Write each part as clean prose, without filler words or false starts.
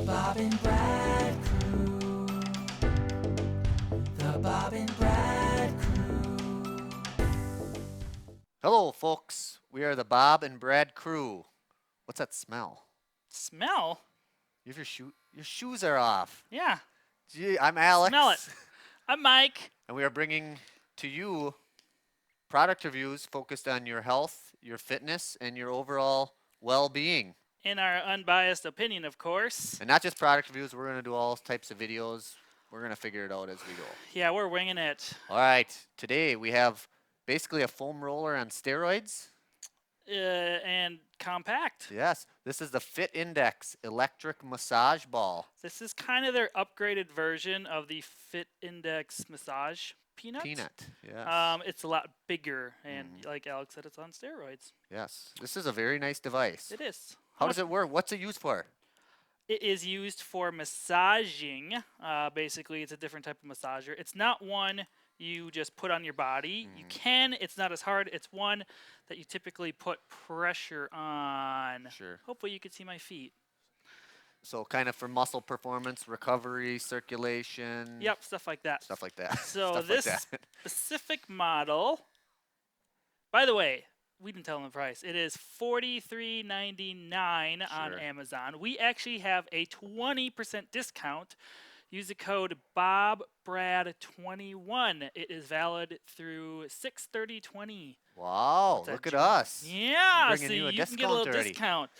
Bob and Brad Crew. The Bob and Brad Crew. Hello, folks. We are the Bob and Brad Crew. What's that smell? Smell? You have your shoes are off. Yeah. Gee, I'm Alex. Smell it. I'm Mike. And we are bringing to you product reviews focused on your health, your fitness, and your overall well-being. In our unbiased opinion, of course. And not just product reviews. We're going to do all types of videos. We're going to figure it out as we go. Yeah, we're winging it. All right. Today we have basically a foam roller on steroids. And compact. Yes. This is the Fitindex electric massage ball. This is kind of their upgraded version of the Fitindex Massage Peanut. Yes. It's a lot bigger, and like Alex said, it's on steroids. Yes. This is a very nice device. It is. How does it work? What's it used for? It is used for massaging. Basically, it's a different type of massager. It's not one you just put on your body. You can. It's not as hard. It's one that you typically put pressure on. Sure. Hopefully, you can see my feet. So kind of for muscle performance, recovery, circulation. Yep, stuff like that. Stuff like that. So Stuff this like that. specific model, by the way, we didn't tell them the price. It is $43.99 on Sure. Amazon. We actually have a 20% discount. Use the code BobBrad21. It is valid through 6/30/20. Wow, What's that, look at Jim? us. Yeah, bringing so you a you can get a discount little already. discount.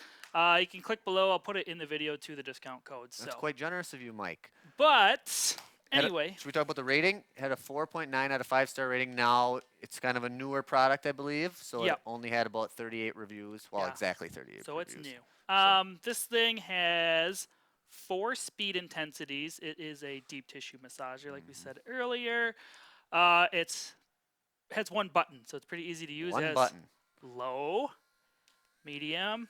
You can click below. I'll put it in the video too, the discount code. That's So, quite generous of you, Mike. but Had a- anyway, should we talk about the rating? Had a 4.9 out of 5-star rating. Now it's kind of a newer product, I believe. So Yep. it only had about 38 reviews. Well, Yeah. exactly 38 so it's reviews. new. This thing has 4 speed intensities. It is a deep tissue massager, like we said earlier. It has one button, so it's pretty easy to use. It One has button. low, medium,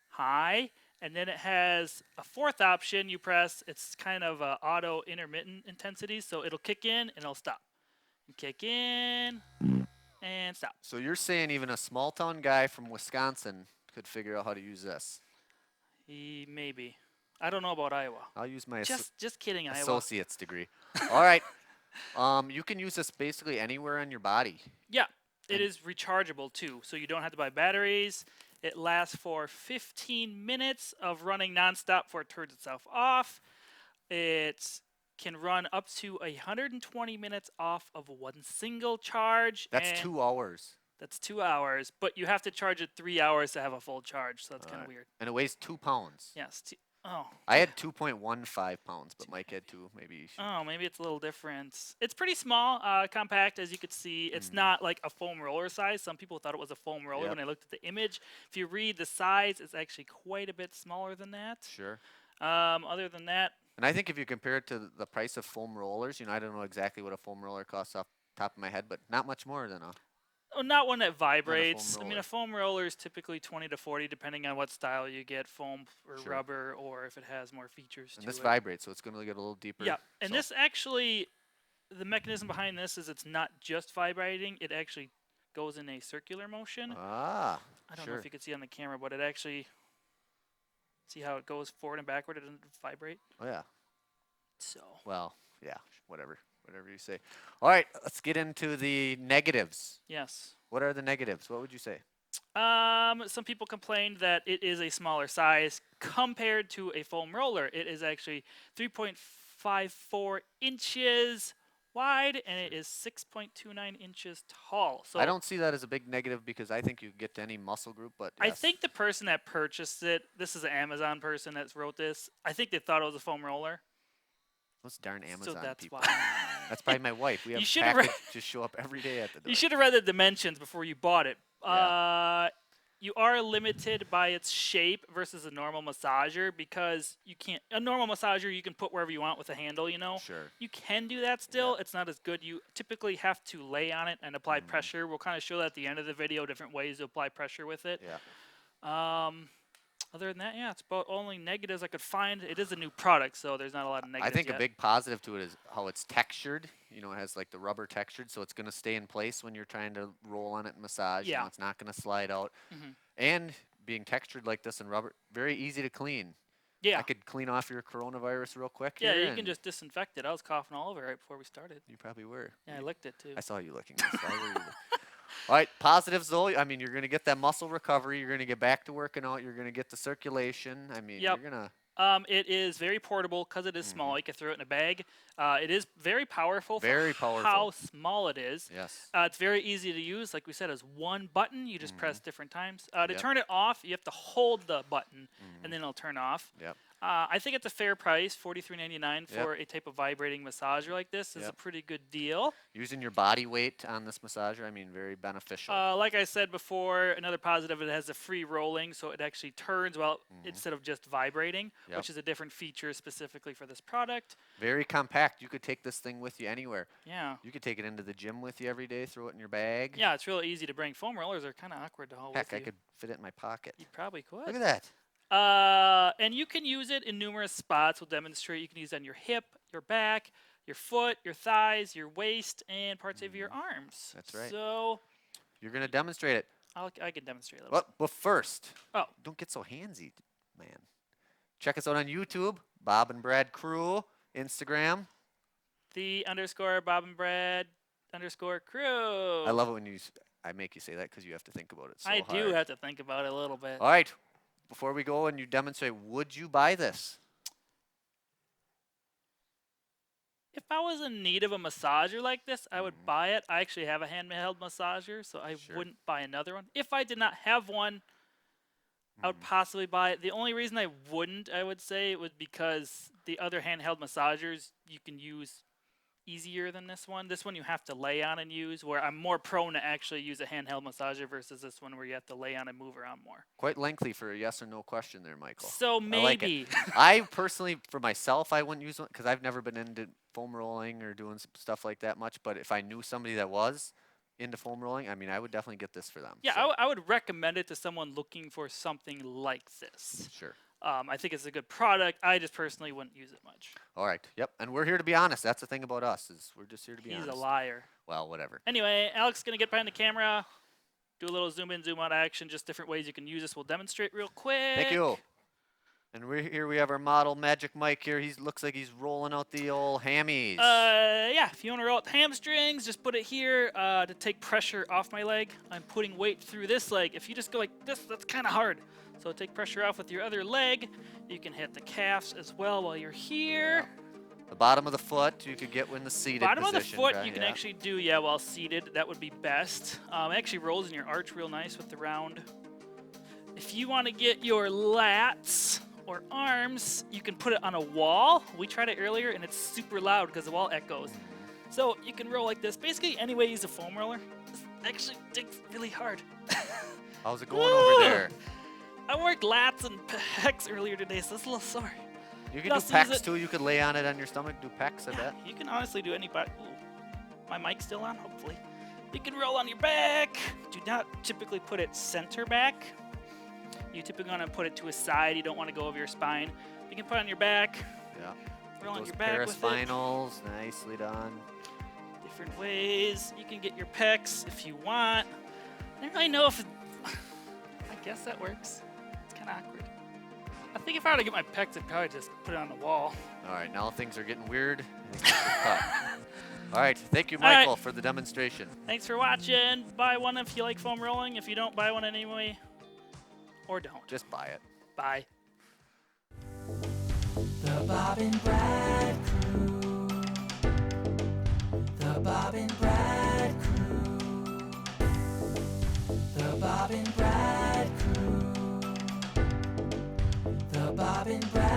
high, and then it has a 4th option you press. It's kind of auto intermittent intensity, so it'll kick in and it'll stop. And kick in and stop. So you're saying even a small town guy from Wisconsin could figure out how to use this? Maybe. I don't know about Iowa. I'll use my Just kidding, Iowa. associate's degree. All right. You can use this basically anywhere on your body. Yeah, it is rechargeable too, so you don't have to buy batteries. It lasts for 15 minutes of running nonstop before it turns itself off. It can run up to 120 minutes off of one single charge. That's and 2 hours. That's 2 hours, but you have to charge it 3 hours to have a full charge, so that's kind of Alright. weird. And it weighs 2 pounds. Yes. Oh, I had 2.15 pounds, but Mike had 2, maybe. maybe it's a little different. It's pretty small, compact, as you could see. It's not like a foam roller size. Some people thought it was a foam roller Yep. when I looked at the image. If you read the size, it's actually quite a bit smaller than that. Sure. Other than that, And I think if you compare it to the price of foam rollers, I don't know exactly what a foam roller costs off the top of my head, but not much more than a. not one that vibrates. I mean, roller. a foam roller is typically 20 to 40, depending on what style you get, foam or Sure. rubber, or if it has more features And to this it. vibrates, so it's going to get a little deeper. Yeah, and so- this actually, the mechanism behind this is it's not just vibrating. It actually goes in a circular motion. Ah. I don't sure. know if you can see on the camera, but it actually, see how it goes forward and backward, it doesn't vibrate. Oh yeah. So, Well, yeah. Whatever you say. All right. Let's get into the negatives. yes. What are the negatives? What would you say? Some people complained that it is a smaller size compared to a foam roller. It is actually 3.54 inches wide, and it is 6.29 inches tall. So I don't see that as a big negative because I think you get to any muscle group, but I yes. think the person that purchased it, this is an Amazon person that wrote this. I think they thought it was a foam roller. those darn Amazon so that's people. why. That's probably my wife. We have You should've read- packages just show up every day at the door. You should have read the dimensions before you bought it. Yeah. You are limited by its shape versus a normal massager because you can't. A normal massager you can put wherever you want with a handle. Sure. You can do that still. It's not as good. You typically have to lay on it and apply pressure. We'll kind of show that at the end of the video, different ways to apply pressure with it. Yeah. Other than that, yeah, it's about only negatives I could find. It is a new product, so there's not a lot of I negatives think yet. a big positive to it is how it's textured. It has like the rubber textured, so it's going to stay in place when you're trying to roll on it and massage. Yeah. It's not going to slide out. Mhm. And being textured like this and rubber, very easy to clean. Yeah. I could clean off your coronavirus real quick Yeah, here. you can and just disinfect it. I was coughing all over it right before we started. You probably were. Yeah, I licked it too. I saw you looking. Why were you? All right, positives though. I mean, you're going to get that muscle recovery. You're going to get back to working out. You're going to get the circulation. I mean, Yep. you're going to. It is very portable because it is small. You can throw it in a bag. It is very powerful Very for powerful. how small it is. Yes. It's very easy to use. Like we said, it's one button. You just press different times. To Yep. turn it off, you have to hold the button, and then it'll turn off. Yep. I think it's a fair price, $43.99 for a type of vibrating massager like this is a Yep. pretty good deal. Using your body weight on this massager, I mean, very beneficial. Like I said before, another positive, it has a free rolling, so it actually turns instead of just vibrating, Yep. which is a different feature specifically for this product. Very compact. You could take this thing with you anywhere. Yeah. You could take it into the gym with you every day, throw it in your bag. Yeah, it's really easy to bring. Foam rollers are kind of awkward to haul Heck, with I you. could fit it in my pocket. You probably could. Look at that. And you can use it in numerous spots. We'll demonstrate. You can use it on your hip, your back, your foot, your thighs, your waist, and parts of your arms. That's right. So You're going to demonstrate it. I can demonstrate a little But first, Oh. don't get so handsy, man. Check us out on YouTube, Bob and Brad Crew, Instagram. bit. The _Bob and Brad _crew. I love it when I make you say that because you have to think about it so I hard. do have to think about it a little bit. All right. Before we go and you demonstrate, would you buy this? If I was in need of a massager like this, I would buy it. I actually have a handheld massager, so I Sure. wouldn't buy another one. If I did not have one, I would possibly buy it. The only reason I wouldn't, I would say, was because the other handheld massagers you can use easier than this one. This one you have to lay on and use, where I'm more prone to actually use a handheld massager versus this one where you have to lay on and move around more. Quite lengthy for a yes or no question there, Michael. So I like it. maybe. I personally, for myself, I wouldn't use one because I've never been into foam rolling or doing stuff like that much. But if I knew somebody that was into foam rolling, I mean, I would definitely get this for them. Yeah, so, I would recommend it to someone looking for something like this. sure. I think it's a good product. I just personally wouldn't use it much. All right. Yep. And we're here to be honest. That's the thing about us is we're just here to be He's honest. a liar. Well, whatever. Anyway, Alex is going to get behind the camera, do a little zoom in, zoom out action, just different ways you can use this. We'll demonstrate real quick. Thank you. And we have our model Magic Mike here. He looks like he's rolling out the old hammies. Yeah, if you want to roll out the hamstrings, just put it here to take pressure off my leg. I'm putting weight through this leg. If you just go like this, that's kind of hard. So take pressure off with your other leg. You can hit the calves as well while you're here. The bottom of the foot you could get in the seated Bottom of the position. foot right? you can Yeah. actually do, while seated. That would be best. It actually rolls in your arch real nice with the round. If you want to get your lats or arms, you can put it on a wall. We tried it earlier, and it's super loud because the wall echoes. So you can roll like this. Basically, any way you use a foam roller. This actually digs really hard. How's it going over there? I worked lats and pecs earlier today, so it's a little sore. You can do Just use pecs it. too. You could lay on it on your stomach, do pecs, I bet. You can honestly do anybody. Ooh, my mic's still on, hopefully. You can roll on your back. Do not typically put it center back. You typically want to put it to a side. You don't want to go over your spine. You can put it on your back. Yeah. Roll on Those your back with it. paraspinals, nicely done. Different ways. You can get your pecs if you want. I don't really know if I guess that works. It's kind of awkward. I think if I were to get my pecs, I'd probably just put it on the wall. All right, now things are getting weird. and things are cut. All right, thank you, All right. Michael, for the demonstration. Thanks for watching. Buy one if you like foam rolling. If you don't, buy one anyway. Or don't. Just buy it. Bye. The Bob and Brad Crew. The Bob and Brad Crew. The Bob and Brad Crew. The Bob and Brad